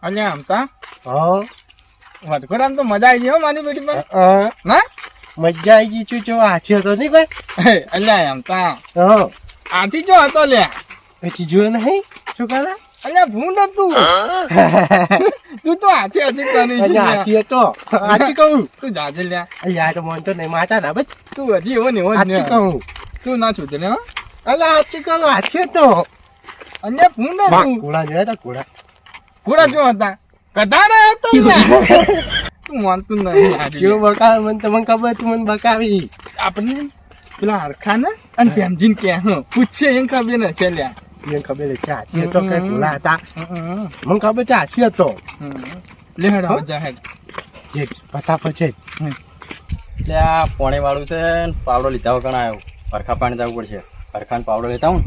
અલ્યા આમતા હા વટકોડામ તો મજા આવી ગઈ હો મારી બેટી પર ના મજા આવી ગઈ છું હાથી હતો નહીં ભાઈ અલ્યા આમતા હા આથી જો હતો લ્યા પછી જોયો નહીં શું કાલા અલ્યા ભૂંડ હતું તું તો હાથી હાથી કરી છે લ્યા. હાથી હતો હાથી કહું તું જાજે લ્યા યાર તો મન તો નહીં માતા ના બસ તું હજી એવો ને એવો જ હાથી ને કહું તું ના છૂટે હો અલા હાથી કહું હાથી હતો અલ્યા ભૂંડ હતું ઘોડા જોયા તા ઘોડા ઘોડા જો હતા કધારા હતો લ્યા તું માનતું નહીં આજે. કેવો બકાવ મને તમને ખબર તું મને બકાવી આપણે પેલા હરખા ને અને પ્રેમજીન કે પૂછશે એમ ખબર ને છે લ્યા મને ખબર છે હાથી હતો કે ઘોડા હતા હમ. મને ખબર છે હાથી હતો લે હેડ આવ જા હેડ એક ફટાફટ છે એટલે આ પોણી વાળું છે ને પાવડો લીધા વગર આવ્યો હરખા પાણી જવું પડશે હરખાને પાવડો લેતા હું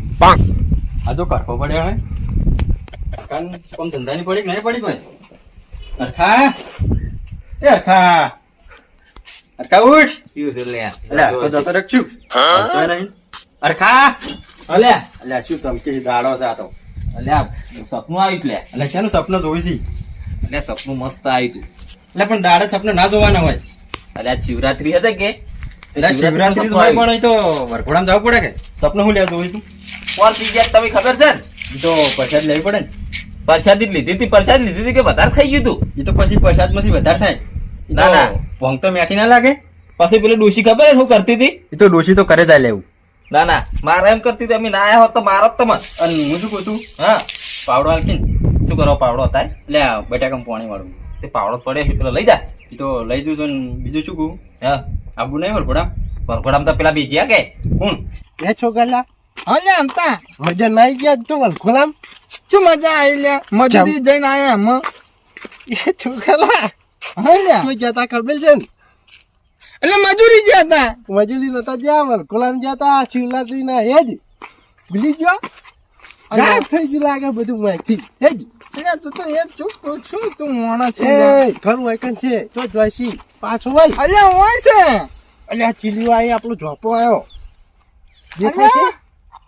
આ જો કરખો પડ્યો હે હરખાન કોમ ધંધાની પડી કે નહીં પડી કોઈ હરખા એ હરખા હરખા ઉઠ એટલે હરખો જતો રાખશું હરખો નહીં હરખા અલ્યા એટલે શું સમકી દાડો છે આ તો અલ્યા સપનું આવ્યું લે એટલે શાનું સપનું જોઈ છે અલ્યા સપનું મસ્ત આવ્યું તું એટલે પણ દાડે સપનું ના જોવાના હોય અલ્યા શિવરાત્રી હતી કે એટલે શિવરાત્રી હોય પણ અહીં તો વરઘોડામાં જવું પડે કે સપનું શું લેવા જોઈ તું કોણ પી ગયા તમે ખબર છે ને એ તો પ્રસાદ લેવી પડે ને પ્રસાદી જ લીધી હતી પ્રસાદ લીધી હતી કે વધારે થઈ ગયું તું એ તો પછી પ્રસાદ માંથી વધારે થાય ઈ તો ના, ના. ભોંગ તો મેઠી ના લાગે પછી પેલી ડોશી ખબર ને શું કરતી હતી એ તો ડોશી તો કરે જાય લેવું ના ના મારે એમ કરતી હતી અમે ના આયા હોત તો મારો જ તમે અને હું શું કહું તું હા પાવડો હાલકીને શું કરો પાવડો હતા લે આ બટાકામાં પાણી વાળું તે પાવડો પડ્યો છે પેલો લઈ જા એ તો લઈ જઉં છું ને બીજું શું કહું હા આબુ નહીં વરઘોડા વરઘોડામાં તો પેલા બીજ્યા કે કોણ એ છોકરા અલ્યા આમતા મજા ના આવી ગયા તો વલખોલામ શું મજા આવી લ્યા મજૂરી જઈને આયા એમ એ છોકરા અલ્યા કોઈ જતા ખબર છે ને એટલે મજૂરી ગયા હતા મજૂરી નતા જ્યાં વલખોલામ જતા શિવરાત્રી ના એ જ ભૂલી ગયો ગાયબ થઈ ગયું લાગે બધું માહિતી એ જ અલ્યા તું તો એ ચૂપ છું તું મોણા છે એ ઘર વાયકન છે તો જોઈશી પાછો ભાઈ અલ્યા હોય છે અલ્યા ચીલીઓ આવી આપણો ઝોપો આવ્યો દેખાય છે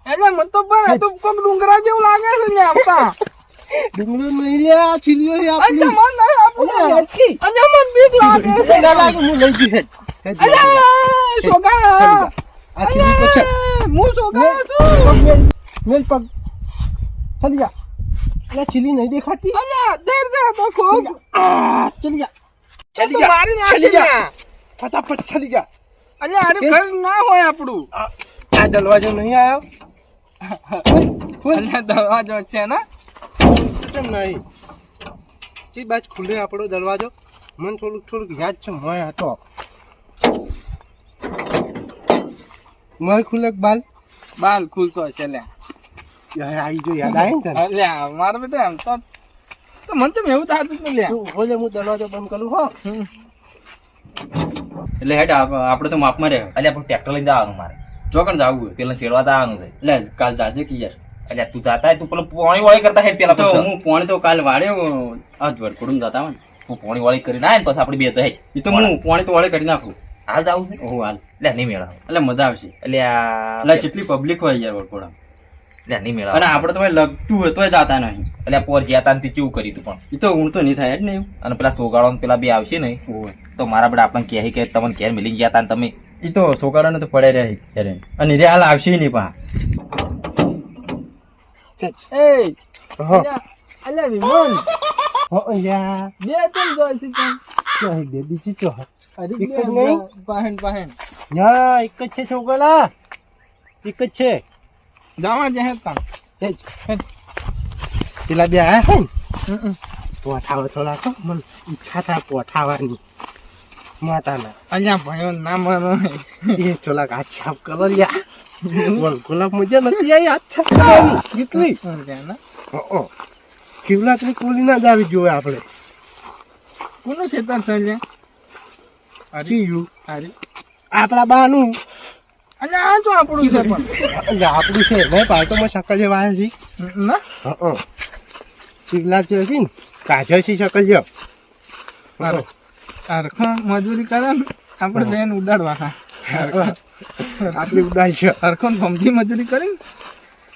એટલે મને તો પણ આ તો કોક ડુંગરા જેવું લાગે છે ને આપતા ડુંગળી નહીં લ્યા ચીલીઓ આપણી અલ્યા મન નહીં આપું અલ્યા વેચી. અલ્યા મન બીક લાગે છે ના લાગે હું લઈ જઈ હેડ અલ્યા સોગા આ ચીલી તો છે હું સોગા છું મેલ પગ ચલી જા અલ્યા ચીલી નહીં દેખાતી અલ્યા દેર દે તો ખોગ ચલી જા ચલી જા મારી નાખી જા ફટાફટ ચલી જા અલ્યા આરે ઘર ના હોય આપણું આ દરવાજો નહીં આવ્યો અલ્યા દરવાજો છે ને કેમ નહીં જે બાજ ખુલે આપણો દરવાજો મને થોડુંક યાદ છે મોય હતો મોય ખુલે બાલ બાલ ખુલતો છે લ્યા આવી જો યાદ આવે ને તને અલ્યા મારા બેટા એમ તો મને તો એવું થતું જ નહીં લ્યા તું હોજે હું દરવાજો બંધ કરું હો એટલે હેડ આપણે તો માપમાં રહે અલ્યા પણ ટ્રેક્ટર લઈને જવાનું મારે ચોકણ જવું હોય પેલા શેડવા જવાનું છે એટલે કાલ જાજે કે યાર અલ્યા તું જાતા હોય તું પેલો પોણી વાળી કરતા હે પેલા તો પછી હું પોણી તો કાલ વાળ્યો આ વરઘોડું જતા હોય ને તું પોણી વાળી કરીને આય ને પછી આપણે બે તો હે એ તો હું પોણી તો વાળે કરી નાખું હાલ જાવું છે ઓહો હાલ એટલે નહીં મેળાવ એટલે મજા આવશે અલ્યા એટલે જેટલી પબ્લિક હોય યાર વરઘોડા એટલે નહીં મેળાવ અને આપણે તો ભાઈ લગતું હોય તોય જાતા નહીં અલ્યા પોર જ્યાં તા કેવું કર્યું તું પણ એ તો હું તો નહીં થાય જ ને એવું અને પેલા સોગાળો પેલા બે આવશે ને ઓય તો મારા બધા આપણને કહે કે તમને ઘેર મિલી ગયા તા ને તમે એ તો સોગાડાને તો પડે રહે ઘરે અને રે હાલ આવશે નહીં પા એ હો અલ્યા વિમન હો યા બે કેમ જાય છે તમ તો હે બેબી જી તો અરે એક જ બે નહીં? પાહન પાહન યા એક જ છે છોકરા એક જ છે જાવા જે હેતા એ જ પેલા બે આયા હે ને પોઠાવો થોડા તો મને ઈચ્છા થાય પોઠાવાની માતાના અલ્યા ભાઈઓ ના માનો એ થોડા હાથ છાપ કરો લ્યા બોલ ગુલાબ મજા નથી આવી હાથ છાપ કરવાની કેટલી હો શિવરાત્રી કોલી ના જ આવી જોઈએ આપણે કોનું ખેતર છે લ્યા ચીયું અરે આપણા બાનું અલ્યા આ જો આપણું છે પણ એટલે આપણું છે નહીં પાલતોમાં શકલ જેવા આવ્યા છે ના હં શિવરાત્રી હતી ને કાઢ્યો છે શકલ જેવો મારો અરખા મજૂરી કરે ને આપણે બેન ઉડાડવા હા આટલી ઉડાઈ છે અરખો ફમથી મજૂરી કરી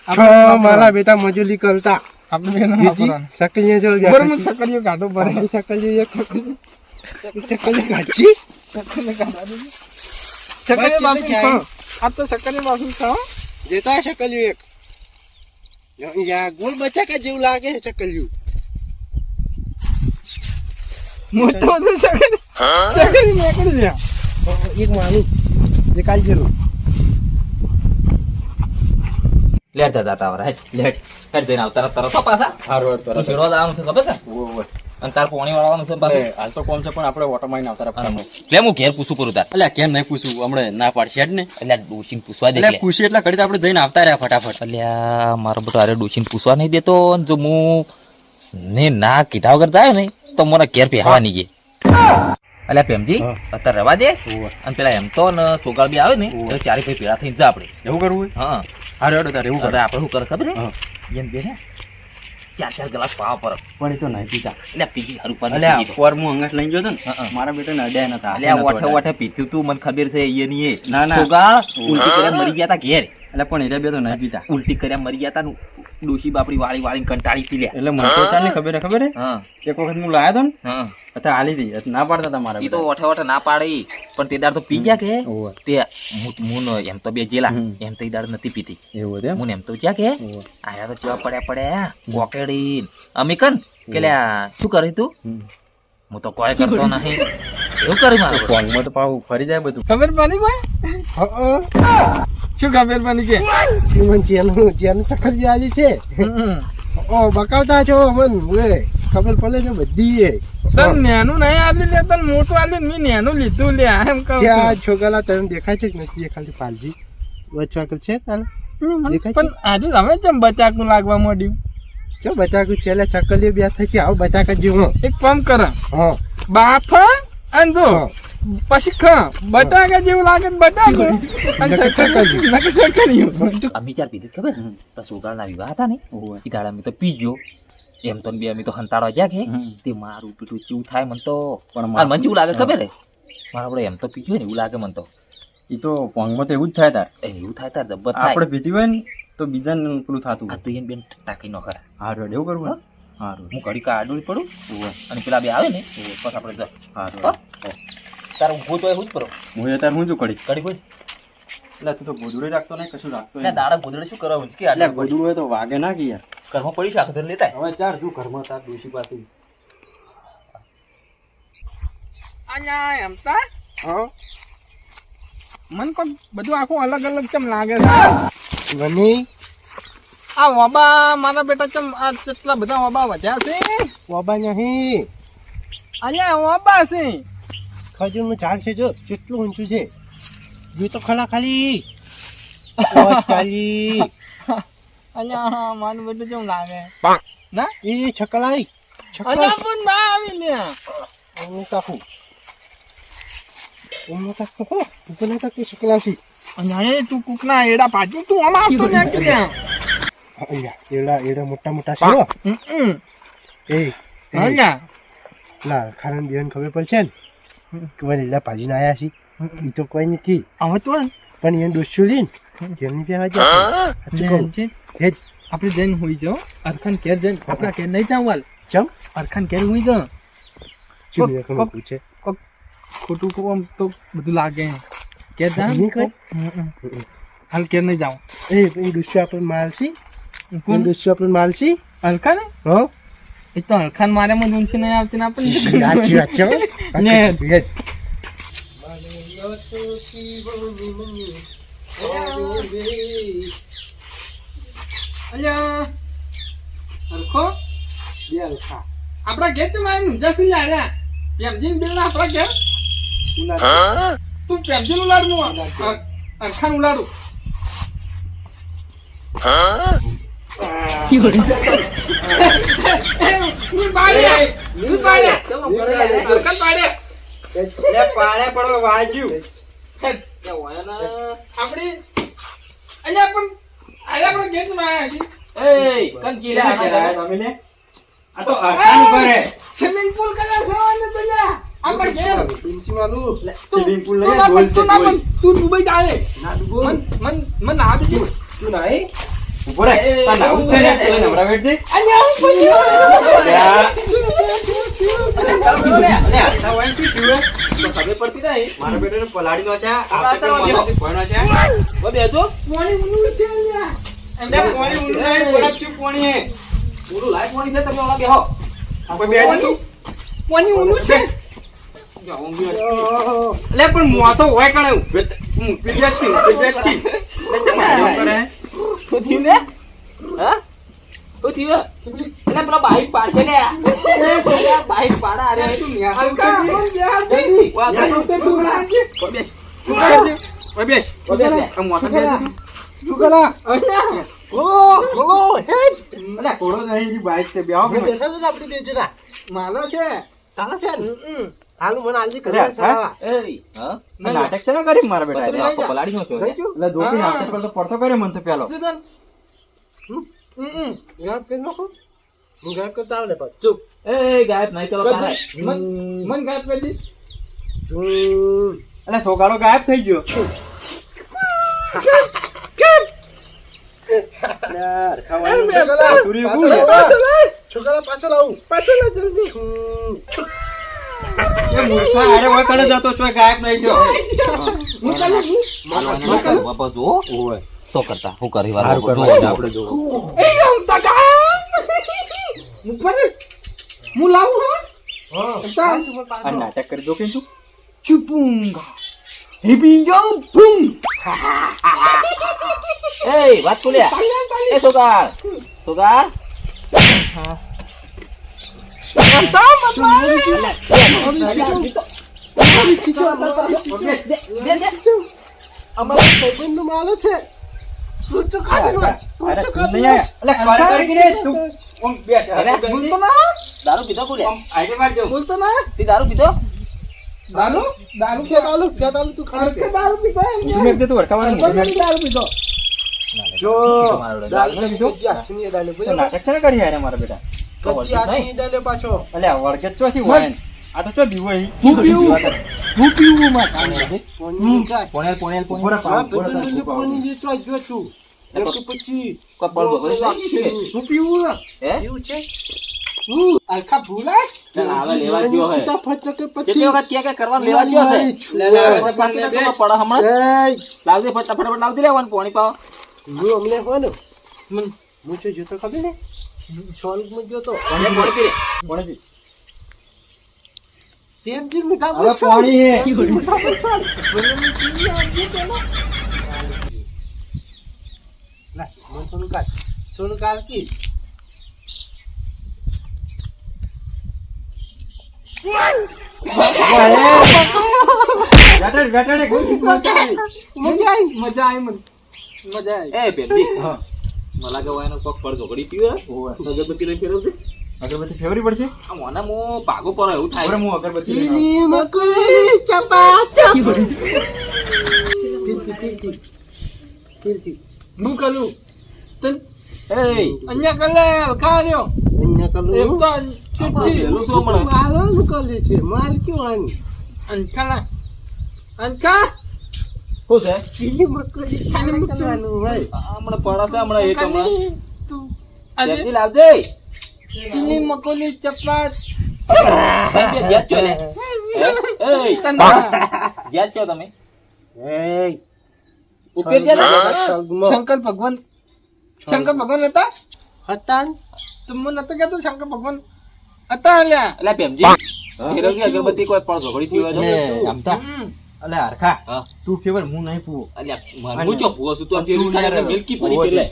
છ મારા બેટા મજૂરી કરતા આપણે બેનો જીજી, વાપરવાનું. શકલિયા જો બરાબર, હું છકડીઓ કાઢો પડે. આપણી શકલિયો એક શકલિયો કાચી છકડીઓ કાઢવા દેજો. છકડીઓ બાફીને ખાઓ. આ તો છકડીઓ બાફીને ખાઓ. જેતા શકલિયો એક યા ગોળ બટાકા જેવું લાગે છે શકલિયું. મોટો તો છકડી. છકડી નીકળી જાય. એક માનું એક આલ જેલું લેટ દાદા આવરા લેટ હેડ જઈને આવતા તરત પાછા હારું તરત ફેરવા જવાનું છે ખબર છે ઓય અને તાર પોણી વાળવાનું છે અરે પાછું. હાલ તો કોમ છે પણ આપણે ઓટો મારીને આવતા રહ્યા લે હું ઘેર પૂછું કરું તાર એટલે કેમ નહીં પૂછવું હમણાં ના પાડશે જ ને એટલે ડોશીને પૂછવા દે એટલે પૂછી એટલા ઘડી તો આપણે જઈને આવતા રહ્યા ફટાફટ અલ્યા મારો બેટો અરે ડોશીને પૂછવા નહીં દેતો અને જો હું ને ના કીધા વગર જાય ને તો મને ઘેર પહેવા નહીં ગયે. અલ્યા પ્રેમજી હા. અત્યારે રવા દે ઓય અને પેલા એમ તો ને સોગાળ બી આવે ને તો ચારે ભાઈ ભેળા થઈને જા આપણે. એવું કરવું હા હારું હેડો તારે એવું અરે કરે આપણે શું કરે ખબર હા. હે એમ બે ને 4 ગ્લાસ પાવા પર પણ એ તો નહીં પીતા એટલે પીજી હારું પાણી અલ્યા પીજી તો. ફોર હું અંગત લઈને ગયો હતો હા, હા. ને મારા બેટાને અડ્યા નતા અલ્યા વાઠે વાઠે પીધું તું મને ખબર છે એ ની એ ના, ના. સોગાળ ઉલટી કર્યા મરી ગયા તા ઘેર એટલે પણ એ બે તો નહીં પીતા ઉલટી કર્યા મરી ગયા તા ને ડોશી બાપડી વાળી વાળી કંટાળી પી લે. એટલે મને તો ચાલની ખબર હે હા એક વખત હું લાયો તો ને હા અત્યારે હાલી હતી એટલે ના પાડતા હતા મારા ઈ તો વાઠે વાઠે ના પાડી પણ તે દાડ તો પી ગયા કે ઓય. તે હું એમ તો બે જેલા હમ. એમ તો ઈ દાડ નથી પીતી એવું હતું એમ? હું એમ તો જ્યાં કે ઓય. આયા તો જેવા પડ્યા પોકેડી અમે કન કે લ્યા શું કરી તું હમ. હું તો કોઈ કરતો નહીં એવું કરી મારું કોંગમાં તો પાછું ફરી જાય બધું ખબર પડી કોઈ? શું ખબર પડી કે? જેનું શકલિયું આલી છે હમ. ઓ બકાવતા છો મન ઓય ખબર પડે છે બધી એ તને નેનું નહીં આલ્યું લે, તને મોટું આલ્યું, મેં નેનું લીધું લે, એમ કહું છું. ત્યાં છોકરા તને દેખાય છે કે નથી દેખાતી પાલજી વચવાકલ છે તારે દેખાય છે? પણ આજે હવે કેમ બચાકું લાગવા માંડ્યું? જો બટાકું છેલ્લે શકલિયો બે થઈ છે આવું બટાકા જેવું એક કામ કર, હા બાફા અને જો પછી ખા, બટાકા જેવું લાગે તો બટાકું અને નકર શકરિયું, નકર શકરિયું. અમે ચાર પીધી ખબર તો સોગાળના વિવાહ હતા ને ઓય. ઈ દાડા અમે તો પી ગયો એમ તો ને બે અમે તો હંતાડવા ગયા કે હમ. તે મારું પીઠું ચેવું થાય મને તો પણ મારે મને જેવું લાગે ખબર હે મારા આપણે એમ તો પીધું ને એવું લાગે મને તો એ તો કોંગમાં તો એવું જ થાય તાર એવું થાય તાર જબ્બર થાય આપણે પીતી હોય ને તો બીજાને પેલું થતું આ તો એને બેન ટાંકી નો ખરા હારું એવું કરવું ને? હારું હું ઘડી આડોળી પડું ઓય. અને પેલા બે આવે ને પછી આપણે જા હારું હો? તારે ઊભું તો એવું જ કરો હું અત્યારે હું શું કરી ઘડી કોઈ એટલે તું તો ગોદડું રાખતો નહીં કશું રાખતો એટલે દાડા ગોદડે શું કરવા કે એટલે આટલે ગોદડું હોય તો વાગે ના કે યાર ઘરમાં પડી છે આખો લેતા હવે ચાર તું ઘરમાં તાર ડોશી પાસે અહીંયા એમ તા હા મને કોઈ બધું આખું અલગ અલગ કેમ લાગે છે? વની આ વબા મારા બેટા કેમ આ કેટલા બધા વબા વધ્યા છે? બાબા નહીં અહીંયા વબા છે. ખજૂરનું ઝાડ છે જો કેટલું ઊંચું છે જો તો ખલા ખાલી ઓ ચાલી અહીંયા મારું બેટું કેમ લાગે ના? એ છકલાઈ અહીંયા પણ ના આવી લે. હું કાપું હું કાપું હો ઉપર ના કાપી છકલાશી અહીંયા તું કુકના એડા પાછી તું આમાં આવતો ને ક્યાં? અહીંયા એડા એડા મોટા મોટા છે હો. એ અહીંયા ના ખારણ બેન ખબર પડશે ને કે મને એડા ભાજીને આયા છે એ તો કોઈ નથી હવે તો પણ એને ડોસ્યું લઈને જેમની બે બેન છે. જ આપણે જઈને હોઈ જાઓ અરખાન ઘેર જઈને આપણા ઘેર નહીં જાવ વાલ ચમ અરખાન ઘેર હોઈ જાઓ. ચીમ કોણ પૂછે ખોટું કોમ તો બધું લાગે ઘેર જા. નહીં કઈ? હાલ ઘેર નહીં જાવ. એ ડોસ્યું આપણે માલસી ડોસ્યું આપણે માલસી અરખાન હા એ તો અરખાન મારે માં ઊંચી નહીં આવતી ને સાચી વાત છે હો. ને. સાચી વાત. અલ્યા અરખો બે અલખા. આપણા ઘેર તો મારે ઊંઝા સી આવ્યા પ્રેમજીન બિલ આપણા ઘેર તું પ્રેમજીન ઉલાડનું અરખાન ઉલાડું પાડે પડવા વાજ્યું આપણી અલ્યા પણ અલ્યા પણ ઘેર તો આવ્યા છીએ. આ તો અરખાન કરે સ્વિમિંગ પૂલ કલા સવાને તો લ્યા આપણા ઘેર પિંચી માલું. સ્વિમિંગ પૂલ તું નહીં ના ગોલ પણ છે તું ના ગોલ પણ તું દુબઈ જાય ના ડૂબો. મન ના દીધી તું નાઈ? ઉભો રહે. આ નાવું જ છે ને, એટલે નવરા વેઠ દે. અલે, આટલા વાય શું થયું હે? તો ખબર પડતી નહીં. મારા બેટાને પલાળી નો છે. આ તો કોઈ નો છે. બેજો પાણી ઊંડું છે લ્યા. લે, પાણી ઊંડું નહીં, બરફ જેવું પાણી હે. પૂરું લાઈટ પાણી છે તમે ઓલા બેહો કોઈ બે જ તું. પાણી ઊંડું છે. લે, પણ મોસો હોય કણે પીજેસ્ટી. લે, ચમ આયો કરે. શું થયું લે હા શું થયું એટલે પેલા બાઈક પાડશે ને બાઈક પાડા અરે હલકા આમ યાર. વાહ, યાર, તો તું લાગે. બેસ તું કરજે. ઓય બેસ. આ મોસો બે જ. શું કરા અહીંયા. ખોલો હે અલે, કોડો નહીં, ઈ બાઈક છે, બેહો કે બેસા તો આપણી બે જણા માલો છે. ચાલે છે ને હમ. હાલ મને આલજી અરે, કરે હા? એ હા આ નાટક છે ને કરી મારા બેટા લઈ જા. પલાડી નો છો એટલે દોસ્તી હા. નાટક તો પડતો કર્યો મને તો પેલો શું તને? હમ. ગાયબ કરી નાખો હું ગાયબ કરતા આવડે પાછું ચૂપ. એ ગાયબ નહીં કરો તારે મન ગાયબ કરી દી. એટલે સોગાડો ગાયબ થઈ ગયો. યાર, ખાવાનું તુરી ઉભું છે. છોકરા પાછળ આવું પાછો લે જલ્દી. એ મૂર્ખા હારે હોય કણે જતો છો, ગાયબ નહીં થયો. હું ચાલે હું. બાપા જો ઓય. શું કરતા હું કરી હારું વાર કરવા આપણે જોવો. એ આમ તકા. હું પડે. હું લાવું હા. હા તા. આ નાટક કરી દો કે તું. ચુપુંગા. હિપિંગો બૂમ. એ વાત તો લ્યા એ સોગાર સોગાર અમારા ભાઈબંધનો માલ છે તું ચખાડી નાખ તું અરે, તું ચખાડી નહીં આય. એટલે કોણ કરી કે તું ઓમ બેસ. અરે, બોલતો ના. દારૂ પીધો બોલે ઓમ આઈડે મારી દઉં. બોલતો ના. તે દારૂ પીધો દારૂ દારૂ દાલુ તું ખાડી અડકે દારૂ પીધો એમ કે. તું એક દે તું હરખાવાનું અડકે દારૂ પીધો. જો તમારો દાલ દાલ ને તો કચ્ચી હાથની દાલ તો નાટક છે ને કરી હારે મારા બેટા. કચ્ચી હાથની દાલ પાછો એટલે આ વળગે જ ચોથી હોય ને. આ તો ચો બીવો અહીં. હું પીવું. હું પીવું માં. પોણી જાય પોણેલ પોણેલ હા ભાઈબંધને પોણેલ. પોણી જે ચોઈ જો તું એક પછી કોઈ પળ બગડી જાય છે હું પીવું. હે એવું છે અલખા ભૂલાય. ચાલ આવે લેવા ગયો હે ફટાફટ કે પછી કેટલી વખત ક્યાં ક્યાં કરવાનું લેવા ગયો છે લે, લે, હવે બાકી તો બે. ખબર પડે હમણાં એય લાવજે ફટાફટ લાવજે લેવાનું પાણી પાવ હું અમને હોનો હું જો જોતો ખબર ને સોલ્વ માં જોતો પોણી પી. પોણી પી. તેમ મીઠા હવે પાણી હે. સોનું કાલ કી વેટાડ, વેટાડ એક. મજા આવી. મજા આવી મને. મજા આવી. એ બેબી હા. મને લાગે હોય એનો કોક પડ ઝોકડી પીવે અગરબત્તી લઈ ફેરવજે અગરબત્તી ફેવરી પડશે. આ મને મો ભાગો પર એવું હવે થાય હું અગરબત્તી લઈને આવું. ચીની મકઈ ચપા ચપ ફીરતી ફીરતી ફીરતી હું કરું. તન એ અહીંયા કલે અલખા રહ્યો. અહીંયા એમ કલું તો ચીચી. પેલું શું હમણાં માલ કલે છે માલ કેવું આની અંકા અંકા. શું છે ચીની મકઈ ખાને કરવાનું હોય હમણાં પડા છે હમણાં એક હમણાં તું આજે બેબી લાવજે ચીની મકોલી ચપાત. બેબી જ્યાં છો ને એ તન જ્યાં છો તમે એય ઉપર જ્યાં સગમો શંકર ભગવાન. શંકર ભગવાન હતા. હતા તો મને નતો કહેતો શંકર ભગવાન હતા અલ્યા. એટલે પેમજી ફેરવજે અગરબત્તી કોઈ પડ ઝોકડી થી હોય તો એ, આમતા. હમ. અલે હરખા, હા તું ફેવર હું નહીં પીવું. અલ્યા હું ચો ભૂવો છું તું આમ તું ફેરી યાર તારે મિલકી પડી ભૂવો પેલે છે.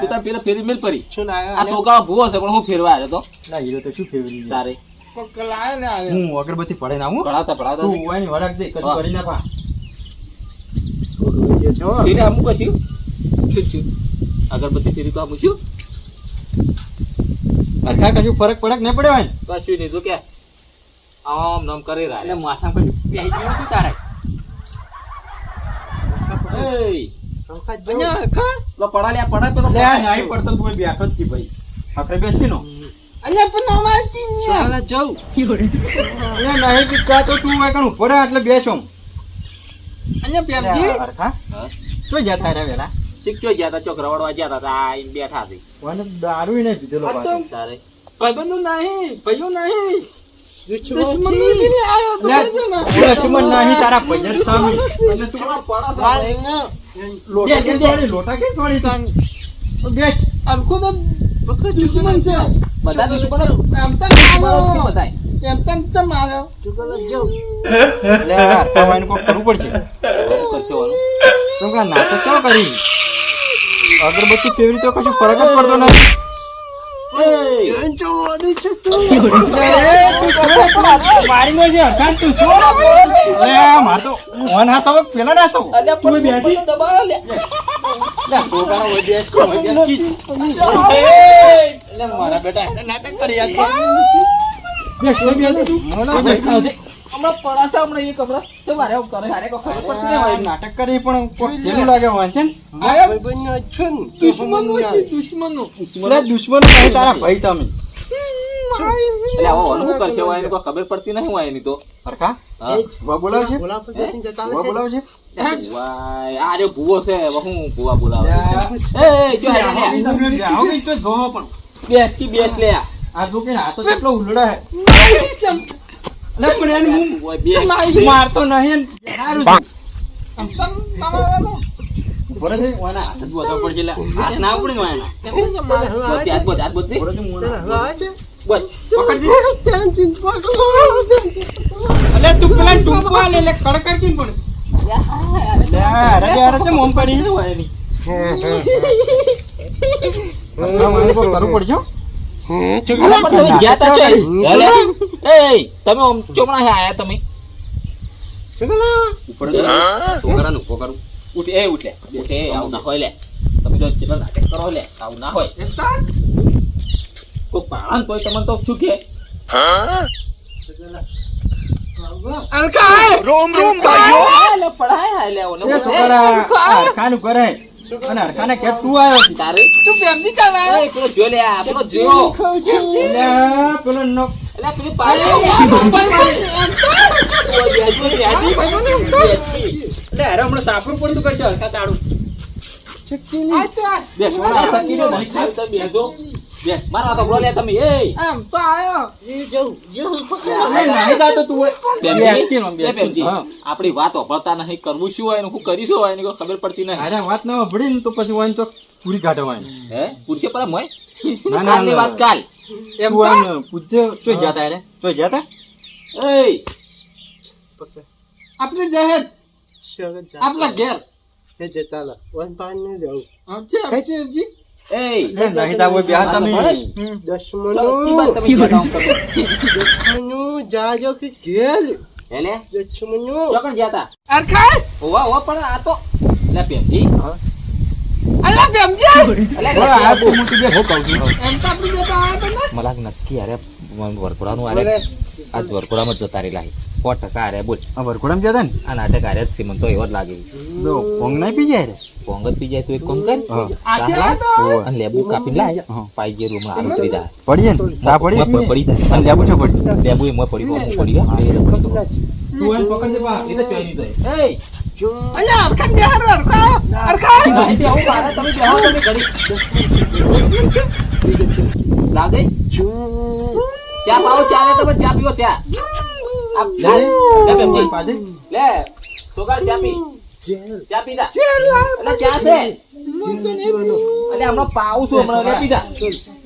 તું તાર પેલા ફેરી મિલ પડી શું આ લાયા સોગા ભૂવો છે પણ હું ફેરવા આવ્યો તો ના, હીરો તો શું ફેવરી છે? તારે પકલાય ને આવે. હું અગરબત્તી પડે ના હું. ભણાવતા ભણાવતા તું હોય ને વરાક દે, કશું હા. કરી ના પા. છો ફેરી આમ કચ્યું શું છું? અગરબત્તી ફેરી તો આમ શું હરખા કશું ફરક પડે કે નહીં પડે હોય ને? કશું નહીં જો કે આમ નામ કરી એટલે રહ્યા માથા પર બેસી ગયું શું તારે? અહીંયા અલખા. પડા લ્યા પડા પેલો લે, આ નહીં પડતો તું અહીં બેઠો જ છી ભાઈ. હકરે બેસી નો. અહીંયા પણ અમારે ચીનિયા. જવું એ નહીં પીતા તો તું હોય કણ ઉભો રહે એટલે બેસો. અહીંયા પ્રેમજી. હરખા, હા? શું જતા રહ્યા વેલા? શીખજો ગયા તા ચોક રવડવા ગયા તા આ ઈને બેઠા છે મને દારૂ નહીં પીધેલો આ તો પાછો. તારે ભાઈબંધનું નહીં, ભાઈઓ નહીં. દુશ્મન દુશ્મનનું છે. નહીં આયો તો લે, કહેજો ને. દુશ્મન નહીં તારા ભૈયા જ સામે. અને તું ભાઈ ના. લોટા કે છોડી, લોટા કે છોડી તું. બેસ. અરખું તો દુશ્મન છે. બધા દુશ્મનો એમ તો બરાબર માર્યો. બધાય એમ તો ચમ માર્યો. ચુકલા જાઉં. લે, હરખાવાઈને કોક કરવું પડશે. કરશો વાળું તો કે નાટક કેમ કરી? અગરબત્તી ફેવરી તો કશું ફરક જ પડતો નથી. એમ તો ઓડી છે તું. મારીનો છે હરખાન તું શું? અરે આ માર તો ઓન હાથ હવે પેલા ના થવું. તું એ બેસી. દબાવો લે લે, છોકરાનો હોય બેસ, હોય બેસ, કીધ. એટલે મારા બેટા એને નાટક કરી આ બેસ, હોય બેસ તું. હોય બેસ, ખાજે. હમણાં પડાશે હમણાં એક હમણાં તો મારે આવું કરે હારે કોઈ ખબર પડતી નહીં હોય નાટક કરી પણ કોક જેવું લાગે વાંચે ને. આયો ભાઈબંધનો છે ને. દુશ્મનનું છે, દુશ્મનનું. લે, દુશ્મન નહીં તારા ભાઈ તમે. એટલે આવો શું કરશે હોય એને કોઈ ખબર પડતી નહીં હોય એની તો હરખા હા. ભૂવા બોલાવે છે? બોલા પછી જઈને જતા ભૂવા રહે. બોલાવે છે? વાય, આ રહ્યો ભૂવો છે હવે હું ભૂવા બોલાવે લે, જો હેડે લે. આવો કઈ તો જોવો પણ. બેસ કી બેસ લે આ જો કે આ તો કેટલો ઉલડા હે. મારી ચમ. લે, પણ એને હું ઓય બેસ મારતો નહીં ને. સારું છે. આમ તો તમારાનું. ઉભો રહે છે, ઓના હાથ જ બોધવા પડશે લે. હાથ ના ઉપડે ને ઓના. એમ તો ચમ માર્યો. બોધ હાથ બોધ હાથ બોધ દે ઉભો રહે છે, તને મોના. હવે આવે છે? બોધ પકડ દે. ત્યાં ચિંતા કરો. અલે, તું પેલા ટૂંપા લે, લે, કડ કરતી ને પણ. લે, અરે છે મોમ કરી. શું હોય એની હમણાં મારે કોક કરવું પડશે હો. અલા, પણ તમે ગયા તા ચોય? લે, એય તમે આમ ચોમણા હે આયા તમે ઉપર તો છોકરાનું ઉભો કરું ઉઠ એ ઉઠ લે ઉઠ એ આવું ના હોય લે તમે તો કેટલા નાટક કરો લે આવું ના હોય એમ તો કોઈ પાળન કોઈ તમને તો શું કે અલકા રોમ રોમ લે પડાય હાય લે ઓને એ છોકરા હરખાનું કરે અને હરખાને કે તું આવ્યો છે. તારે તું પ્રેમથી ચાલે. એ પેલો જો લે આ પેલો જો લે, પેલો નો એટલે પેલી પાડે લે અરે હમણાં સાફરું પડતું કરશે હરખા તાળું બેસ મારા સકીનો નહીં ખાવ તમે બેસો બેસ મારા તો બોલે તમે એ એમ તો આયો. નહીં જાતો તું હોય. બેસી હા. આપણી વાત ઓભળતા નહીં કરવું શું હોય ને શું કરીશું હોય એની કોઈ ખબર પડતી નહીં અરે વાત ના ભળી ને તો પછી વાઈન તો પૂરી કાઢવાની. હે પૂછે પર મોય ના, ના, કાલની ના. વાત કાલ એમ તું તો આમ પૂછજે, ચોય જાતા રે? ચોય જાતા? એ આપણે જહેજ આપણા ઘેર. એ જતા લા. વન પાન નહીં જાઉં. હા, છે, છે, જી. એ લે, નહીં તાવ હોય, બેહા તમે. દુશ્મનો દુશ્મનો જાજો કે જેલ. લે દુશ્મનો ચોકણ ગયા અરખા હોવા હોવા પણ આ તો લે પેમજી અલા પ્રેમજી. હવે આ તો હું તું બે હું કહું છું. એમ તો આપણે જતા આયા હતા ને. મલાક નક્કી અરે વરકુડાનું અરે આ વરકુડામાં જતા રહેલા 100% અરે બોલ આ વરઘોડામાં જતા ને આ નાટક અરે જ સીમંત તો એવો જ લાગે જો પોંગ નહીં પી જાય રે. પોંગત પી જાય તો એક કોમ કર હા. આજે આયો તો. અને લેબુ કાપી લાય પાઈ જે રૂમ આલુ કરી દા પડીએ ને સા પડી પડી જાય અને લેબુ છો પડી. લેબુ એમ પડી હું પડી ગયા તું એમ પકડજે બા. એ તો ચોઈ જાય એ અલા અરખા બેહાર અરખા. અરખા તમે બેહો મારા તમે બેહો તમે ઘડી લાવ દે ચા પાવો ચા લે તમે ચા પીવો ચા આપ લે પેમજી પાજે. લે સોગા ચા પી ચા પીધા એટલે ચા છે એટલે હમણાં પાવું છું હમણાં લે પીધા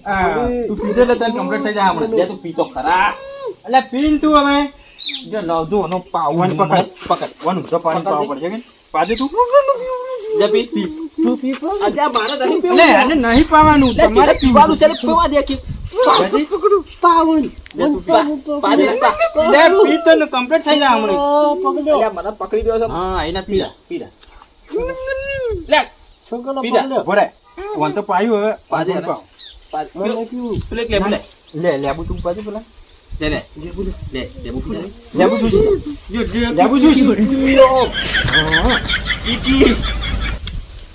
આ, તું પીધે એટલે તને કમ્પ્લીટ થઈ જાય હમણાં. લે તું પીતો ખરા એટલે પીન તું હવે જો નવજો નો પાવન પકડ પકડ વાનું તો પાણી પાવ પડશે કે પાજે તું. લે પી તું પી અજા મારે નહીં પીવું એટલે એને નહીં પાવાનું લે તમારે પીવાનું છે પીવા દે કે પાજી. પાવન. લે તું પી. પાડી રાખતા લે પી તો ને કમ્પ્લીટ થઈ જાય હમણાં. એટલે મને પકડી દો છો હા આઈના પીડા. પીધા લે છોકરા પીધા. પકડ્યો. ભરે વન તો પાયું હવે પાજે પાવ. મને પીવું. પ્લેટ લે બોલે લે લેબુ તું પાજે પેલા લે લે લે લેબુ પી લેબુ શું છે? લેબુ શું છે?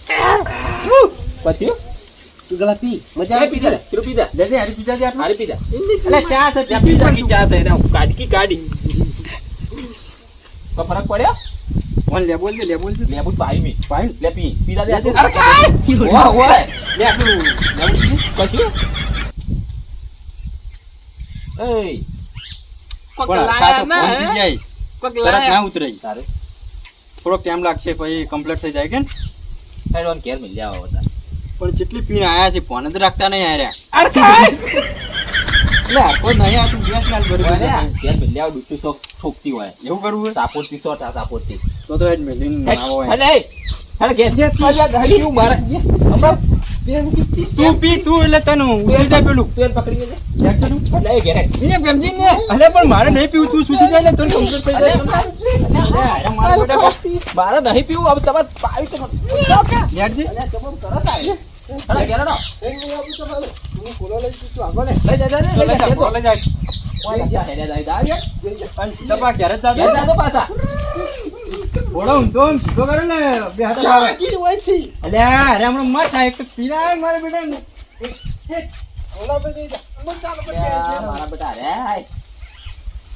હા. પછી તું ગલા પી. મજા લે પીધા લે પેલું પીધા લે લે હારી પીજા દે આટલું. હારી પીધા એટલે ચા છે ત્યાં પીધા કી ચા છે એને કાઢી કી કાઢી તો ફરક પડ્યો કોણ લે બોલ દે લેબુ તો આવી મી પાઈન લે પી પીલા દે અરે કાંઈ! વાહ વાહ લે આપણું કશું એ કોક પણ લાયા તો ના, ફોન હે? થઈ જાય કોક તરત લાયા. ના ઉતરે તારે થોડોક ટાઈમ લાગશે પછી કમ્પ્લીટ થઈ જાય કે ને હેડવાન ઘેર મિલ જાવ બધા પણ જેટલી પીણ આયા છે ફોન જ રાખતા નહીં આર્યા અરે કાંઈ! એટલે હરકો નહીં આ તું ગેસ લાલ ભરી ઘેર દીધું. મિલ જાવ ડૂચું ઠોકતી હોય એવું કરવું હોય સાપોટ થી સો સાપોટ થી તો એ જ મેલીને આવો હોય. હેડ ઘેર હું મારા તું પી તું એટલે તને ઉતરી જાય પેલું પેન પકડી લેજે યાદ કરું એટલે એ ઘેર અહીંયા ભેમજીને. અલે પણ મારે નહીં પીવું તું છૂટી જાય એટલે તને કમ્પ્લીટ થઈ જાય મારે નહીં પીવું હવે તમારે પાવી તો યાદજી ઘેર લઈ જા તો લઈ જા, બોલે જાય. અને સીધા ઘેર જ જાજો. પાછા બોલો ઊંધો આમ સીધો કરે ને બે હાથ આવે અલે અરે હમણાં મત થાય એક તો પીના આવે મારે બેટા ને મારા બેટા અરે હાય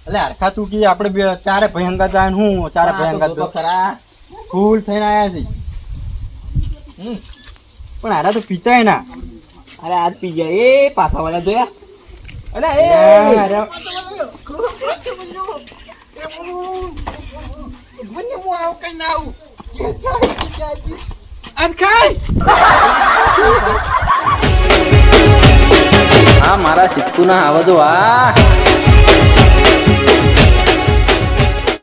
અલે હરખા તું કી આપણે બે ચારે ભયંગા જાય હું ચારે ભયંગા તો ખરા ફૂલ થઈને આયા છે પણ હારા તો પીતાય ના અરે આજ પી ગયા એ પાછા વાળા જોયા અરે એ અરે મને હું આવું કઈ ના આવું. અરે કાંઈ! આ મારા સિક્કુ ના આવા જો આ